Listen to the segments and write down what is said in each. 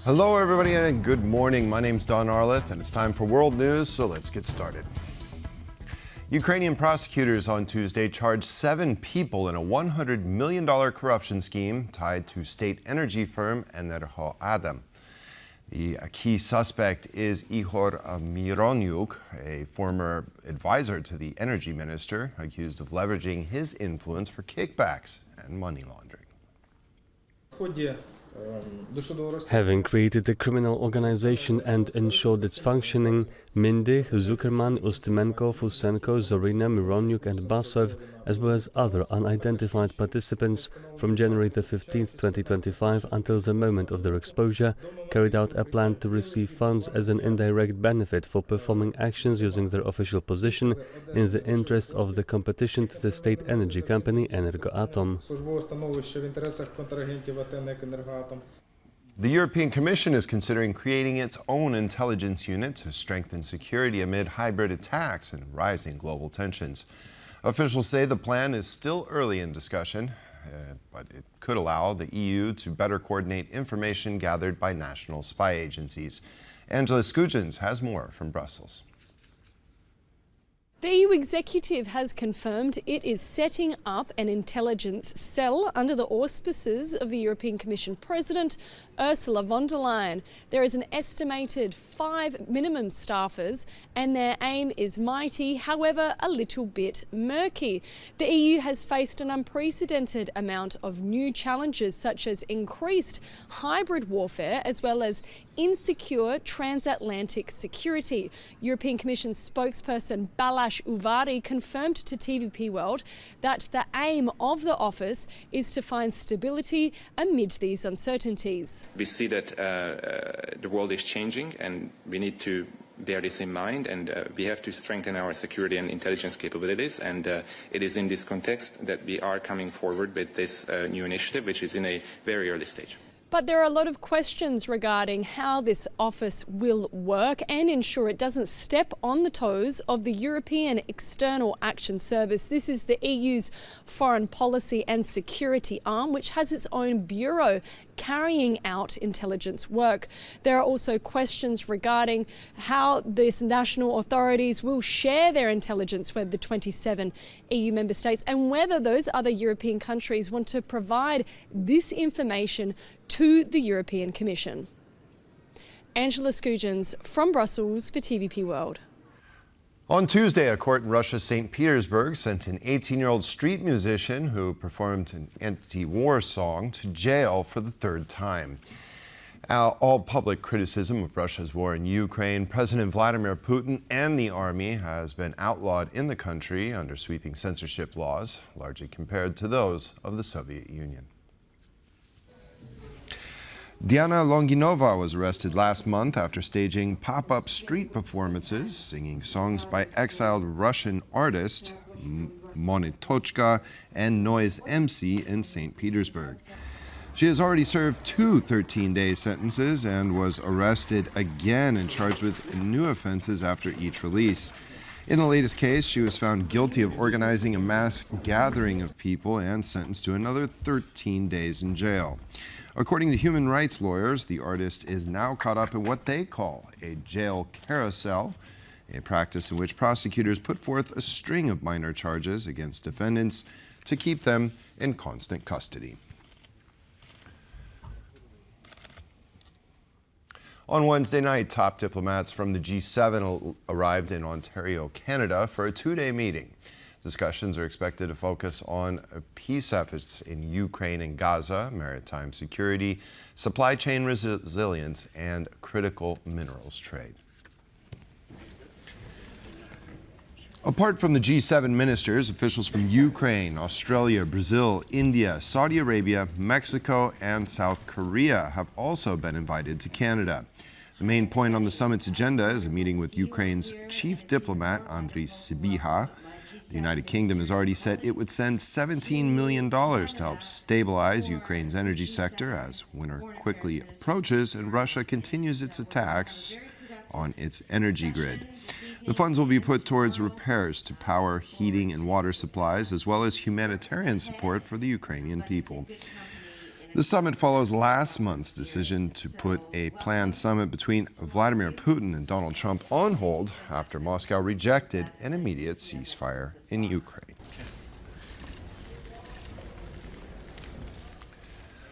Hello, everybody, and good morning. My name's Don Arleth, and it's time for World News, so let's get started. Ukrainian prosecutors on Tuesday charged 7 people in a $100 million corruption scheme tied to state energy firm Energoatom. The key suspect is Ihor Myronyuk, a former advisor to the energy minister, accused of leveraging his influence for kickbacks and money laundering. Having created a criminal organization and ensured its functioning, Mindy, Zuckerman, Ustimenko, Fusenko, Zorina, Myronyuk and Basov, as well as other unidentified participants, from January the 15th, 2025 until the moment of their exposure, carried out a plan to receive funds as an indirect benefit for performing actions using their official position in the interest of the competition to the state energy company Energoatom. The European Commission is considering creating its own intelligence unit to strengthen security amid hybrid attacks and rising global tensions. Officials say the plan is still early in discussion, but it could allow the EU to better coordinate information gathered by national spy agencies. Angela Skujins has more from Brussels. The EU executive has confirmed it is setting up an intelligence cell under the auspices of the European Commission President Ursula von der Leyen. There is an estimated 5 minimum staffers and their aim is mighty, however a little bit murky. The EU has faced an unprecedented amount of new challenges such as increased hybrid warfare as well as insecure transatlantic security. European Commission spokesperson Balash Uvari confirmed to TVP World that the aim of the office is to find stability amid these uncertainties. We see that the world is changing and we need to bear this in mind, and we have to strengthen our security and intelligence capabilities, and it is in this context that we are coming forward with this new initiative, which is in a very early stage. But there are a lot of questions regarding how this office will work and ensure it doesn't step on the toes of the European External Action Service. This is the EU's foreign policy and security arm, which has its own bureau carrying out intelligence work. There are also questions regarding how these national authorities will share their intelligence with the 27 EU member states and whether those other European countries want to provide this information to the European Commission. Angela Skujins from Brussels for TVP World. On Tuesday, a court in Russia's St. Petersburg sent an 18-year-old street musician who performed an anti-war song to jail for the 3rd time. All public criticism of Russia's war in Ukraine, President Vladimir Putin and the army has been outlawed in the country under sweeping censorship laws, largely compared to those of the Soviet Union. Diana Longinova was arrested last month after staging pop-up street performances, singing songs by exiled Russian artist Monetochka and Noise MC in St. Petersburg. She has already served 2 13-day sentences and was arrested again and charged with new offenses after each release. In the latest case, she was found guilty of organizing a mass gathering of people and sentenced to another 13 days in jail. According to human rights lawyers, the artist is now caught up in what they call a jail carousel, a practice in which prosecutors put forth a string of minor charges against defendants to keep them in constant custody. On Wednesday night, top diplomats from the G7 arrived in Ontario, Canada for a 2-day meeting. Discussions are expected to focus on peace efforts in Ukraine and Gaza, maritime security, supply chain resilience, and critical minerals trade. Apart from the G7 ministers, officials from Ukraine, Australia, Brazil, India, Saudi Arabia, Mexico, and South Korea have also been invited to Canada. The main point on the summit's agenda is a meeting with Ukraine's chief diplomat, Andriy Sybiha. The United Kingdom has already said it would send $17 million to help stabilize Ukraine's energy sector as winter quickly approaches and Russia continues its attacks on its energy grid. The funds will be put towards repairs to power, heating, and water supplies, as well as humanitarian support for the Ukrainian people. The summit follows last month's decision to put a planned summit between Vladimir Putin and Donald Trump on hold after Moscow rejected an immediate ceasefire in Ukraine.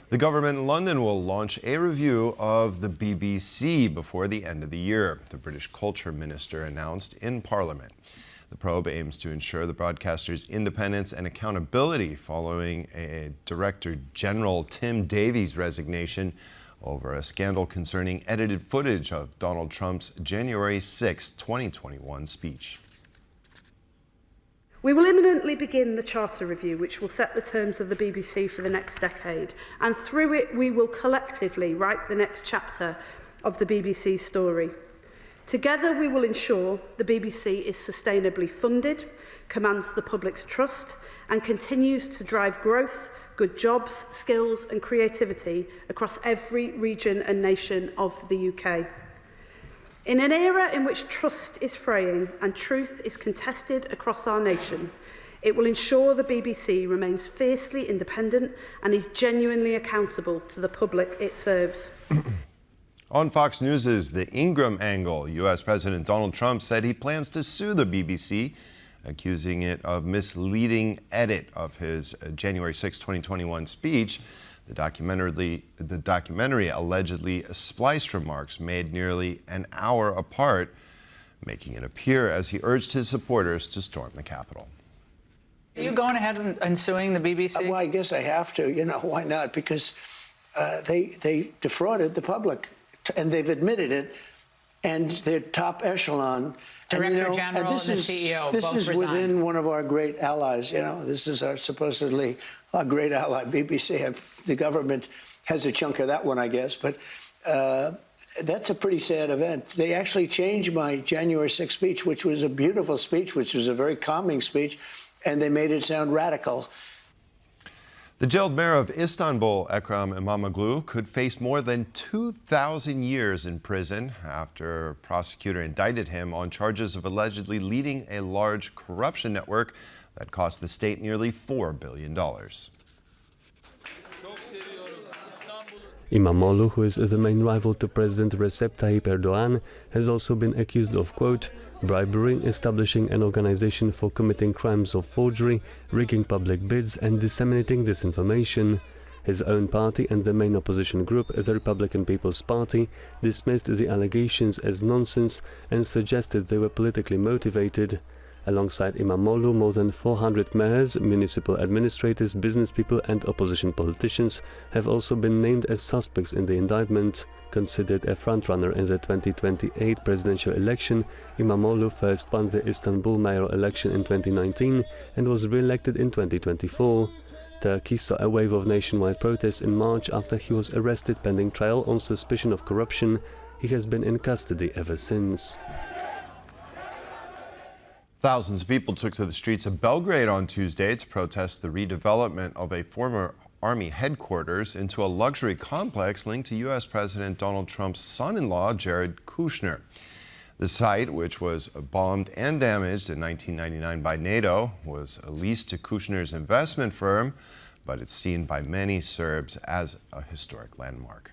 The government in London will launch a review of the BBC before the end of the year, the British Culture Minister announced in Parliament. The probe aims to ensure the broadcaster's independence and accountability following a Director General Tim Davies' resignation over a scandal concerning edited footage of Donald Trump's January 6, 2021 speech. We will imminently begin the Charter Review, which will set the terms of the BBC for the next decade, and through it we will collectively write the next chapter of the BBC story. Together we will ensure the BBC is sustainably funded, commands the public's trust, and continues to drive growth, good jobs, skills and creativity across every region and nation of the UK. In an era in which trust is fraying and truth is contested across our nation, it will ensure the BBC remains fiercely independent and is genuinely accountable to the public it serves. On Fox News' The Ingram Angle, U.S. President Donald Trump said he plans to sue the BBC, accusing it of misleading edit of his January 6, 2021 speech. The documentary allegedly spliced remarks made nearly an hour apart, making it appear as he urged his supporters to storm the Capitol. Are you going ahead and suing the BBC? Well, I guess I have to. You know, why not? Because they defrauded the public, and they've admitted it, and their top echelon. Director General and the CEO This both is resigned. within one of our great allies. You know, this is supposedly our great ally, BBC. The government has a chunk of that one, I guess, but that's a pretty sad event. They actually changed my January 6th speech, which was a beautiful speech, which was a very calming speech, and they made it sound radical. The jailed mayor of Istanbul, Ekrem İmamoğlu, could face more than 2,000 years in prison after a prosecutor indicted him on charges of allegedly leading a large corruption network that cost the state nearly $4 billion. İmamoğlu, who is the main rival to President Recep Tayyip Erdogan, has also been accused of, quote, bribery, establishing an organization for committing crimes of forgery, rigging public bids and disseminating disinformation. His own party and the main opposition group, the Republican People's Party, dismissed the allegations as nonsense and suggested they were politically motivated. Alongside İmamoğlu, more than 400 mayors, municipal administrators, business people and opposition politicians have also been named as suspects in the indictment. Considered a frontrunner in the 2028 presidential election, İmamoğlu first won the Istanbul mayoral election in 2019 and was re-elected in 2024. Turkey saw a wave of nationwide protests in March after he was arrested pending trial on suspicion of corruption. He has been in custody ever since. Thousands of people took to the streets of Belgrade on Tuesday to protest the redevelopment of a former Army headquarters into a luxury complex linked to U.S. President Donald Trump's son-in-law, Jared Kushner. The site, which was bombed and damaged in 1999 by NATO, was leased to Kushner's investment firm, but it's seen by many Serbs as a historic landmark.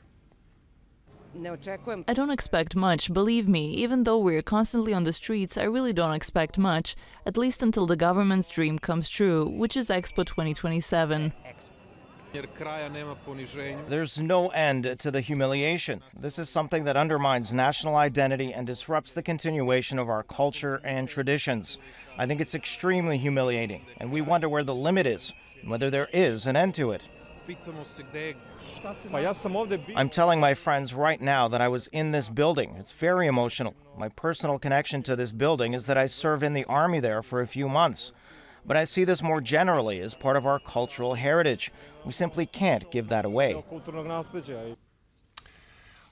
I don't expect much, believe me. Even though we're constantly on the streets, I really don't expect much, at least until the government's dream comes true, which is Expo 2027. There's no end to the humiliation. This is something that undermines national identity and disrupts the continuation of our culture and traditions. I think it's extremely humiliating, and we wonder where the limit is, and whether there is an end to it. I'm telling my friends right now that I was in this building. It's very emotional. My personal connection to this building is that I served in the army there for a few months. But I see this more generally as part of our cultural heritage. We simply can't give that away.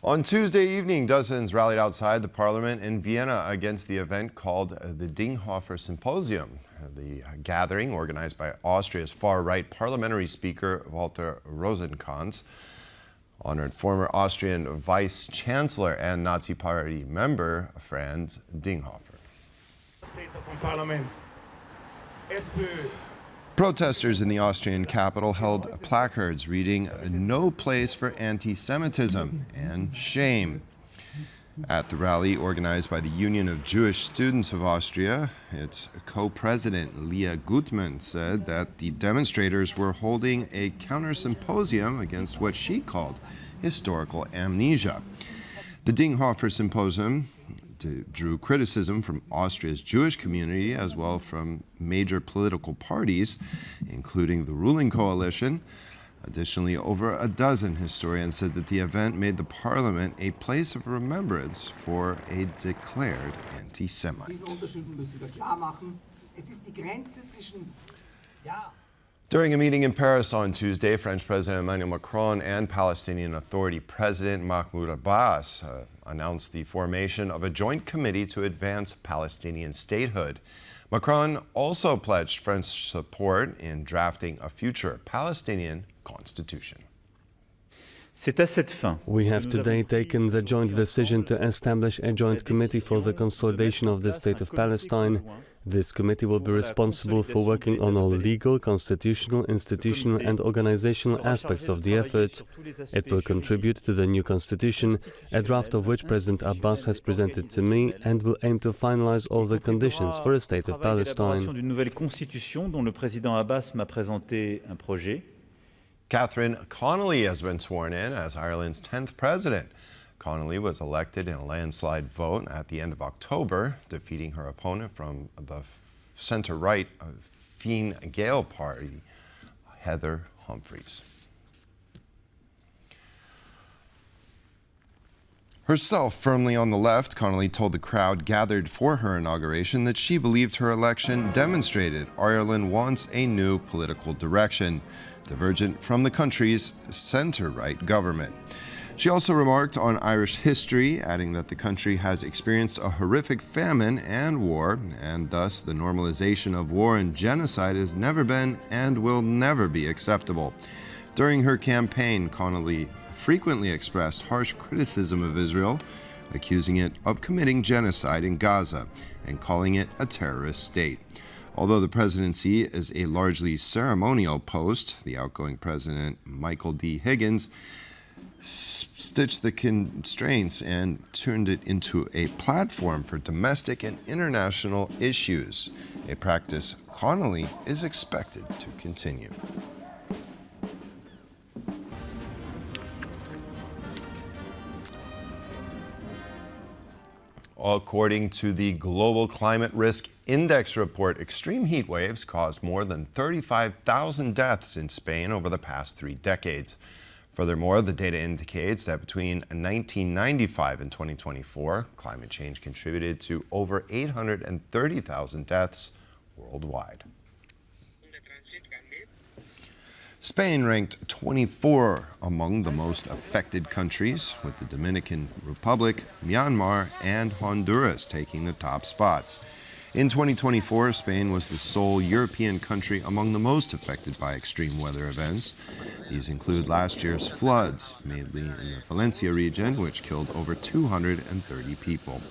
On Tuesday evening, dozens rallied outside the parliament in Vienna against the event called the Dinghofer Symposium. The gathering, organized by Austria's far-right parliamentary speaker Walter Rosenkranz, honored former Austrian vice-chancellor and Nazi Party member Franz Dinghofer. Protesters in the Austrian capital held placards reading, "No place for anti-Semitism," and "Shame." At the rally organized by the Union of Jewish Students of Austria, its co-president Leah Gutmann said that the demonstrators were holding a counter-symposium against what she called historical amnesia. The Dinghofer Symposium drew criticism from Austria's Jewish community as well from major political parties, including the ruling coalition. Additionally, over a dozen historians said that the event made the parliament a place of remembrance for a declared anti-Semite. During a meeting in Paris on Tuesday, French President Emmanuel Macron and Palestinian Authority President Mahmoud Abbas announced the formation of a joint committee to advance Palestinian statehood. Macron also pledged French support in drafting a future Palestinian constitution. We have today taken the joint decision to establish a joint committee for the consolidation of the State of Palestine. This committee will be responsible for working on all legal, constitutional, institutional and organizational aspects of the effort. It will contribute to the new constitution, a draft of which President Abbas has presented to me, and will aim to finalize all the conditions for a State of Palestine. Catherine Connolly has been sworn in as Ireland's 10th president. Connolly was elected in a landslide vote at the end of October, defeating her opponent from the centre-right Fine Gael party, Heather Humphreys. Herself firmly on the left, Connolly told the crowd gathered for her inauguration that she believed her election demonstrated Ireland wants a new political direction, divergent from the country's centre-right government. She also remarked on Irish history, adding that the country has experienced a horrific famine and war, and thus the normalization of war and genocide has never been and will never be acceptable. During her campaign, Connolly frequently expressed harsh criticism of Israel, accusing it of committing genocide in Gaza and calling it a terrorist state. Although the presidency is a largely ceremonial post, the outgoing president, Michael D. Higgins, stitched the constraints and turned it into a platform for domestic and international issues, a practice Connolly is expected to continue. According to the Global Climate Risk Index report, extreme heat waves caused more than 35,000 deaths in Spain over the past 3 decades. Furthermore, the data indicates that between 1995 and 2024, climate change contributed to over 830,000 deaths worldwide. Spain ranked 24 among the most affected countries, with the Dominican Republic, Myanmar, and Honduras taking the top spots. In 2024, Spain was the sole European country among the most affected by extreme weather events. These include last year's floods, mainly in the Valencia region, which killed over 230 people.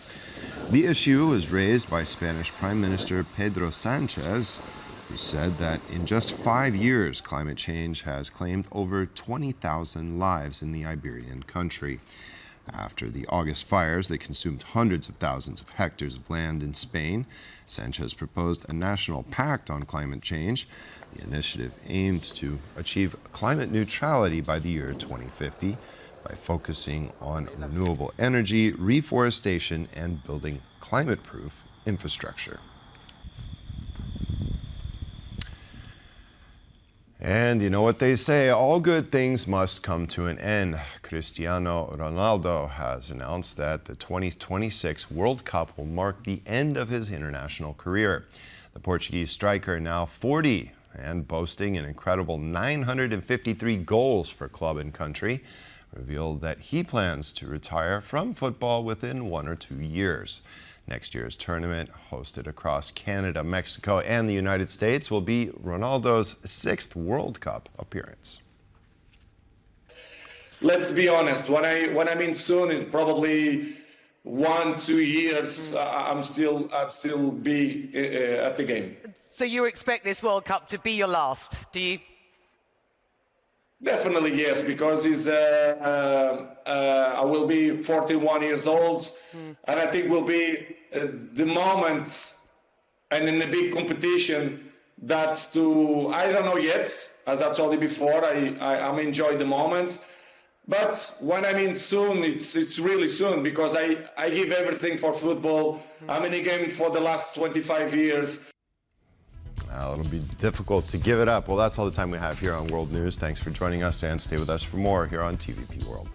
The issue was raised by Spanish Prime Minister Pedro Sánchez, who said that in just 5 years, climate change has claimed over 20,000 lives in the Iberian country. After the August fires that consumed hundreds of thousands of hectares of land in Spain, Sanchez proposed a national pact on climate change. The initiative aimed to achieve climate neutrality by the year 2050 by focusing on renewable energy, reforestation, and building climate-proof infrastructure. And you know what they say, all good things must come to an end. Cristiano Ronaldo has announced that the 2026 World Cup will mark the end of his international career. The Portuguese striker, now 40 and boasting an incredible 953 goals for club and country, revealed that he plans to retire from football within 1 or 2 years. Next year's tournament, hosted across Canada, Mexico, and the United States, will be Ronaldo's 6th World Cup appearance. Let's be honest, what I mean soon is probably 1-2 years, I'm still be at the game. So you expect this World Cup to be your last, do you? Definitely yes, because I will be 41 years old, and I think will be the moment, and in a big competition, that's I don't know yet, as I told you before, I'm enjoying the moment. But when I mean soon, it's really soon, because I give everything for football. I'm in the game for the last 25 years. It'll be difficult to give it up. Well, that's all the time we have here on World News. Thanks for joining us, and stay with us for more here on TVP World.